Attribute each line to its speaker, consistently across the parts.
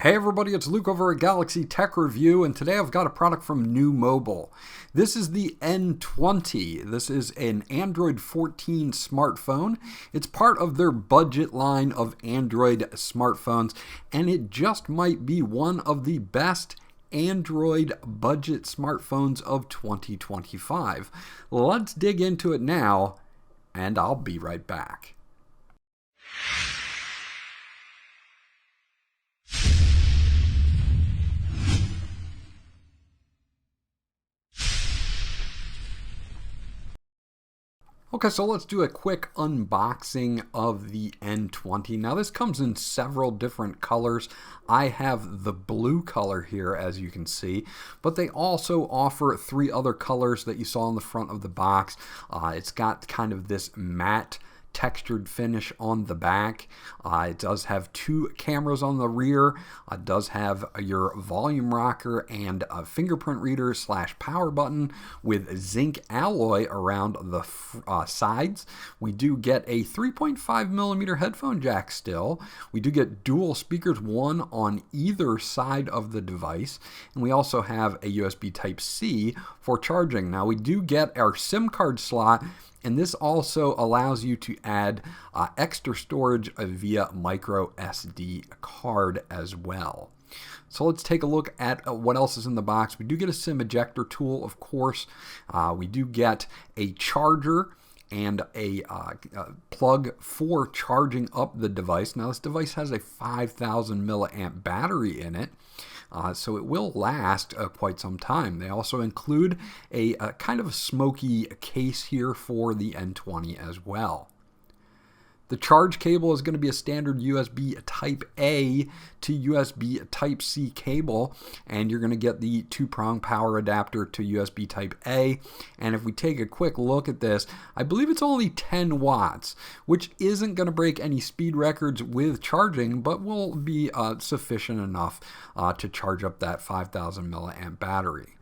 Speaker 1: Hey everybody, it's Luke over at Galaxy Tech Review, and today I've got a product from Nuu Mobile. This is the N20. This is an Android 14 smartphone. It's part of their budget line of Android smartphones, and it just might be one of the best Android budget smartphones of 2025. Let's dig into it now, and I'll be right back. Okay, so let's do a quick unboxing of the N20. Now this comes in several different colors. I have the blue color here, as you can see, but they also offer three other colors that you saw on the front of the box. It's got kind of this matte textured finish on the back. It does have two cameras on the rear. It does have your volume rocker and a fingerprint reader / power button with zinc alloy around the sides. We do get a 3.5mm headphone jack still. We do get dual speakers, one on either side of the device, and we also have a USB Type-C for charging. Now we do get our SIM card slot, and this also allows you to add extra storage via micro SD card as well. So let's take a look at what else is in the box. We do get a SIM ejector tool, of course. We do get a charger and a plug for charging up the device. Now this device has a 5,000 milliamp battery in it. So it will last quite some time. They also include a kind of a smoky case here for the N20 as well. The charge cable is going to be a standard USB Type-A to USB Type-C cable, and you're going to get the two-prong power adapter to USB Type-A. And if we take a quick look at this, I believe it's only 10 watts, which isn't going to break any speed records with charging, but will be sufficient enough to charge up that 5,000 milliamp battery.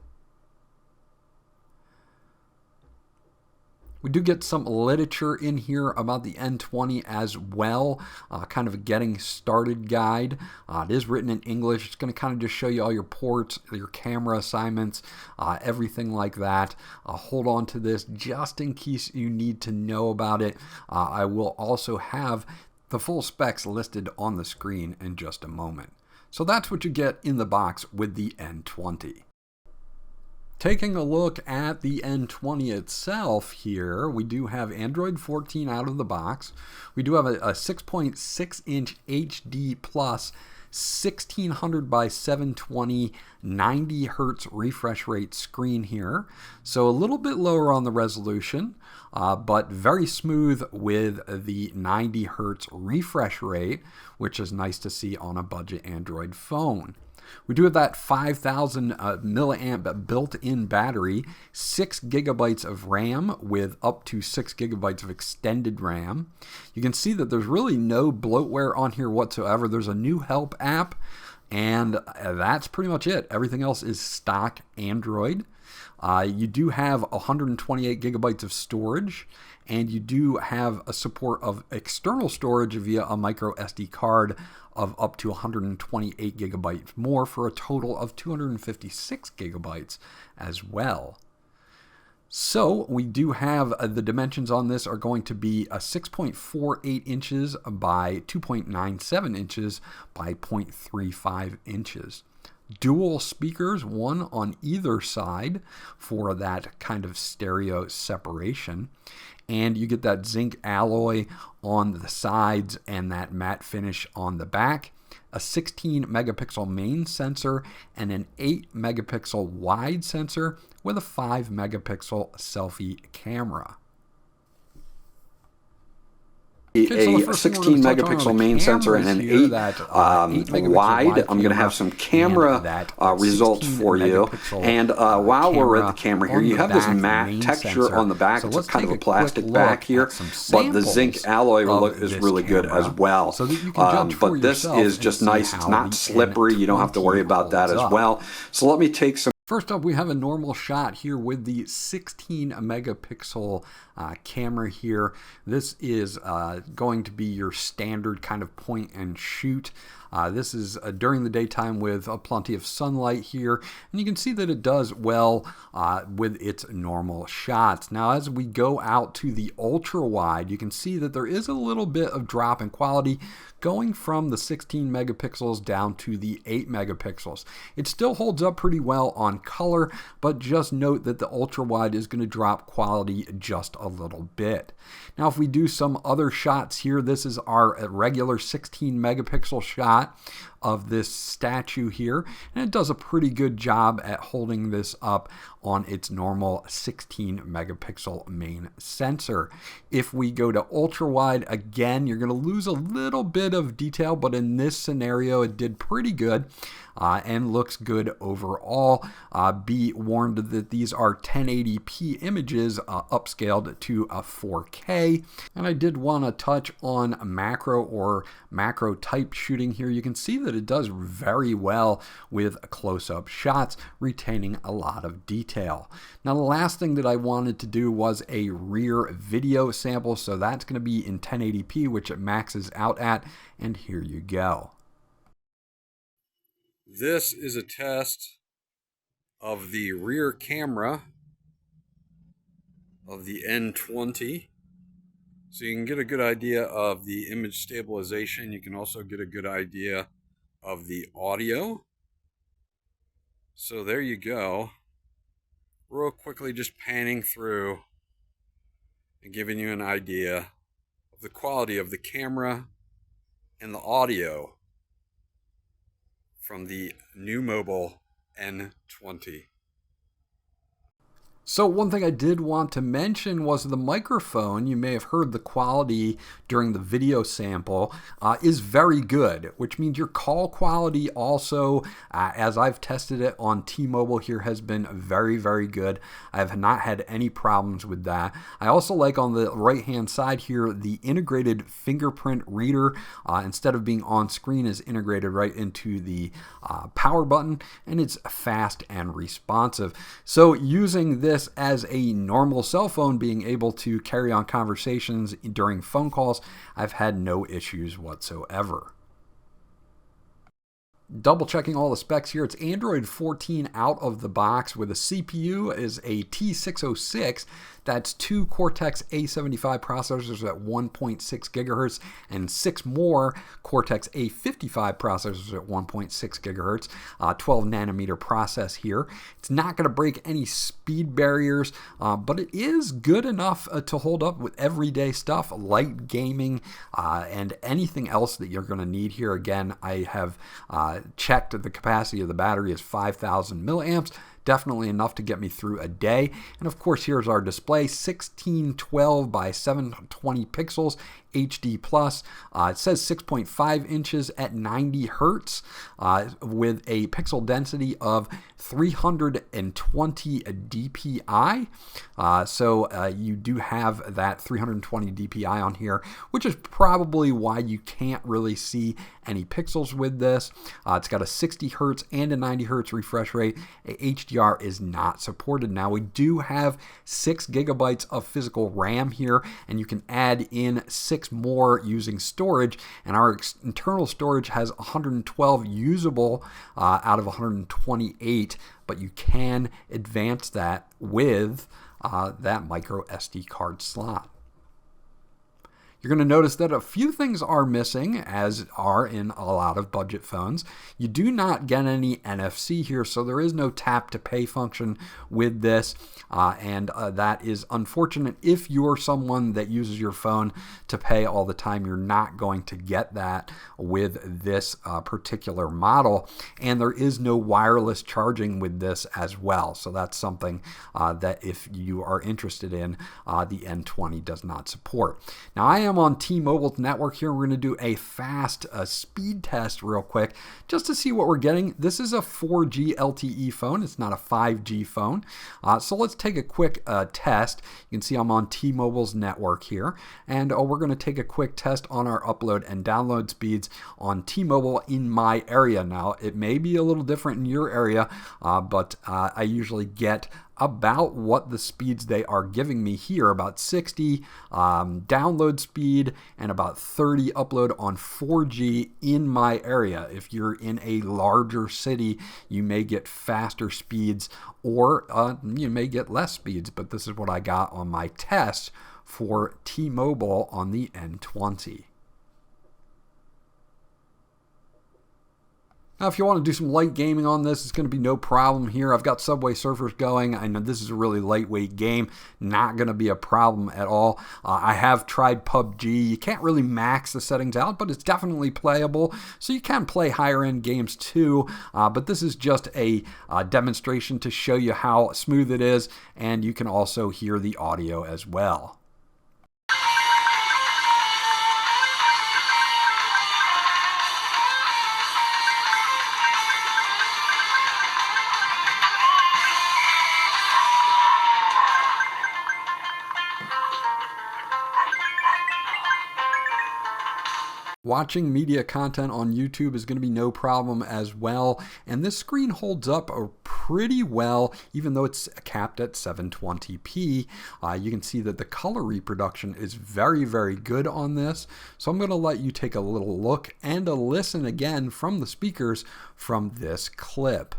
Speaker 1: We do get some literature in here about the N20 as well, kind of a getting started guide. It is written in English. It's going to kind of just show you all your ports, your camera assignments, everything like that. Hold on to this just in case you need to know about it. I will also have the full specs listed on the screen in just a moment. So that's what you get in the box with the N20. Taking a look at the N20 itself here, we do have Android 14 out of the box. We do have a 6.6 inch HD plus 1600 by 720 90 hertz refresh rate screen here. So a little bit lower on the resolution, but very smooth with the 90 hertz refresh rate, which is nice to see on a budget Android phone. We do have that 5,000 milliamp built-in battery, 6 gigabytes of RAM with up to 6 gigabytes of extended RAM. You can see that there's really no bloatware on here whatsoever. There's a new help app, and that's pretty much it. Everything else is stock Android. You do have 128 gigabytes of storage, and you do have a support of external storage via a micro SD card of up to 128 gigabytes more, for a total of 256 gigabytes as well. So we do have the dimensions on this are going to be a 6.48 inches by 2.97 inches by 0.35 inches. Dual speakers, one on either side for that kind of stereo separation. And you get that zinc alloy on the sides and that matte finish on the back. A 16 megapixel main sensor and an 8 megapixel wide sensor with a 5 megapixel selfie camera.
Speaker 2: A 16 megapixel main sensor and an 8 wide. I'm going to have some camera results for you. And while we're at the camera here, you have this matte texture on the back. It's kind of a plastic back here, but the zinc alloy is really good as well. But this is just nice. It's not slippery. You don't have to worry about that as well. So let me take some.
Speaker 1: First up, we have a normal shot here with the 16 megapixel camera here. This is going to be your standard kind of point and shoot This is during the daytime with plenty of sunlight here, and you can see that it does well with its normal shots. Now as we go out to the ultra wide, you can see that there is a little bit of drop in quality going from the 16 megapixels down to the 8 megapixels. It still holds up pretty well on color, but just note that the ultra wide is going to drop quality just a little bit. Now if we do some other shots here, this is our regular 16 megapixel shot of this statue here, and it does a pretty good job at holding this up on its normal 16 megapixel main sensor. If we go to ultra wide, again, you're going to lose a little bit of detail, but in this scenario it did pretty good and looks good overall. Be warned that these are 1080p images upscaled to a 4K. And I did want to touch on macro or macro type shooting here. You can see that it does very well with close-up shots, retaining a lot of detail. Now the last thing that I wanted to do was a rear video sample, so that's going to be in 1080p, which it maxes out at, and here you go. This is a test of the rear camera of the N20. So you can get a good idea of the image stabilization. You can also get a good idea of the audio. So there you go. Real quickly just panning through and giving you an idea of the quality of the camera and the audio from the Nuu Mobile N20. So one thing I did want to mention was the microphone. You may have heard the quality during the video sample is very good, which means your call quality also, as I've tested it on T-Mobile here, has been very, very good. I have not had any problems with that. I also like on the right-hand side here, the integrated fingerprint reader, instead of being on screen, is integrated right into the power button, and it's fast and responsive. So using this as a normal cell phone, being able to carry on conversations during phone calls, I've had no issues whatsoever. Double checking all the specs here, it's Android 14 out of the box with a CPU is a T606. That's 2 Cortex A75 processors at 1.6 gigahertz and 6 more Cortex A55 processors at 1.6 gigahertz. 12 nanometer process here. It's not going to break any speed barriers, but it is good enough to hold up with everyday stuff, light gaming, and anything else that you're going to need here. Again, I have checked the capacity of the battery is 5,000 milliamps. Definitely enough to get me through a day. And of course, here's our display, 1612 by 720 pixels, HD+. It says 6.5 inches at 90 hertz with a pixel density of 320 dpi. So you do have that 320 dpi on here, which is probably why you can't really see any pixels with this. It's got a 60 hertz and a 90 hertz refresh rate. HDR is not supported. Now we do have 6 gigabytes of physical RAM here, and you can add in 6 more using storage, and our internal storage has 112 usable out of 128, but you can advance that with that micro SD card slot. You're going to notice that a few things are missing, as are in a lot of budget phones. You do not get any NFC here, so there is no tap to pay function with this, and that is unfortunate. If you're someone that uses your phone to pay all the time, you're not going to get that with this particular model, and there is no wireless charging with this as well. So that's something that if you are interested in, the N20 does not support. Now I am on T-Mobile's network here. We're going to do a fast speed test real quick just to see what we're getting. This is a 4G LTE phone. It's not a 5G phone. So let's take a quick test. You can see I'm on T-Mobile's network here, and we're going to take a quick test on our upload and download speeds on T-Mobile in my area. Now it may be a little different in your area, but I usually get about what the speeds they are giving me here, about 60 download speed and about 30 upload on 4G in my area. If you're in a larger city, you may get faster speeds or you may get less speeds, but this is what I got on my test for T-Mobile on the N20. Now, if you want to do some light gaming on this, it's going to be no problem here. I've got Subway Surfers going. I know this is a really lightweight game. Not going to be a problem at all. I have tried PUBG. You can't really max the settings out, but it's definitely playable. So you can play higher end games too. But this is just a demonstration to show you how smooth it is. And you can also hear the audio as well. Watching media content on YouTube is going to be no problem as well, and this screen holds up pretty well even though it's capped at 720p. You can see that the color reproduction is very, very good on this, so I'm going to let you take a little look and a listen again from the speakers from this clip.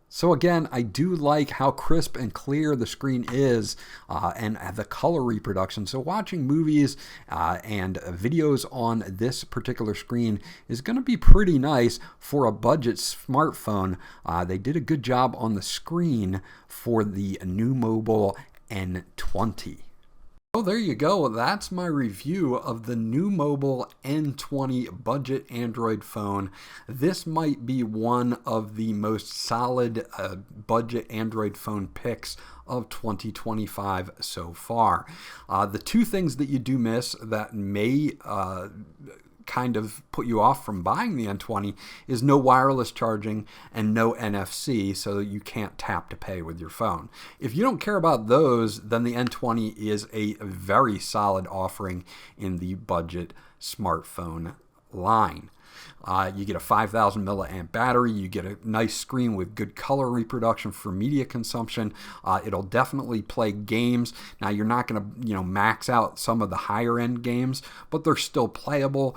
Speaker 1: So again, I do like how crisp and clear the screen is and the color reproduction. So watching movies and videos on this particular screen is going to be pretty nice for a budget smartphone. They did a good job on the screen for the Nuu Mobile N20. So there you go. That's my review of the Nuu Mobile N20 budget Android phone. This might be one of the most solid budget Android phone picks of 2025 so far. The two things that you do miss that may kind of put you off from buying the N20 is no wireless charging and no NFC, so you can't tap to pay with your phone. If you don't care about those, then the N20 is a very solid offering in the budget smartphone line. You get a 5,000 milliamp battery, you get a nice screen with good color reproduction for media consumption. It'll definitely play games. Now you're not going to max out some of the higher end games, but they're still playable.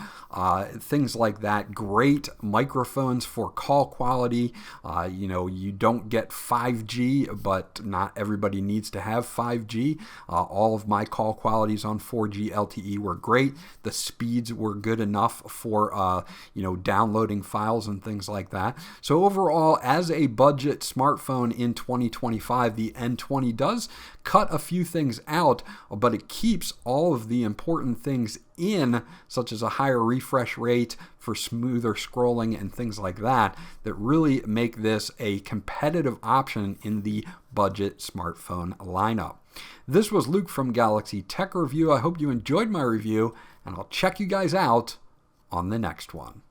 Speaker 1: Things like that. Great microphones for call quality. You don't get 5G, but not everybody needs to have 5G. All of my call qualities on 4G LTE were great. The speeds were good enough for downloading files and things like that. So overall, as a budget smartphone in 2025, the N20 does cut a few things out, but it keeps all of the important things in, such as a higher refresh rate for smoother scrolling and things like that, that really make this a competitive option in the budget smartphone lineup. This was Luke from Galaxy Tech Review. I hope you enjoyed my review, and I'll check you guys out on the next one.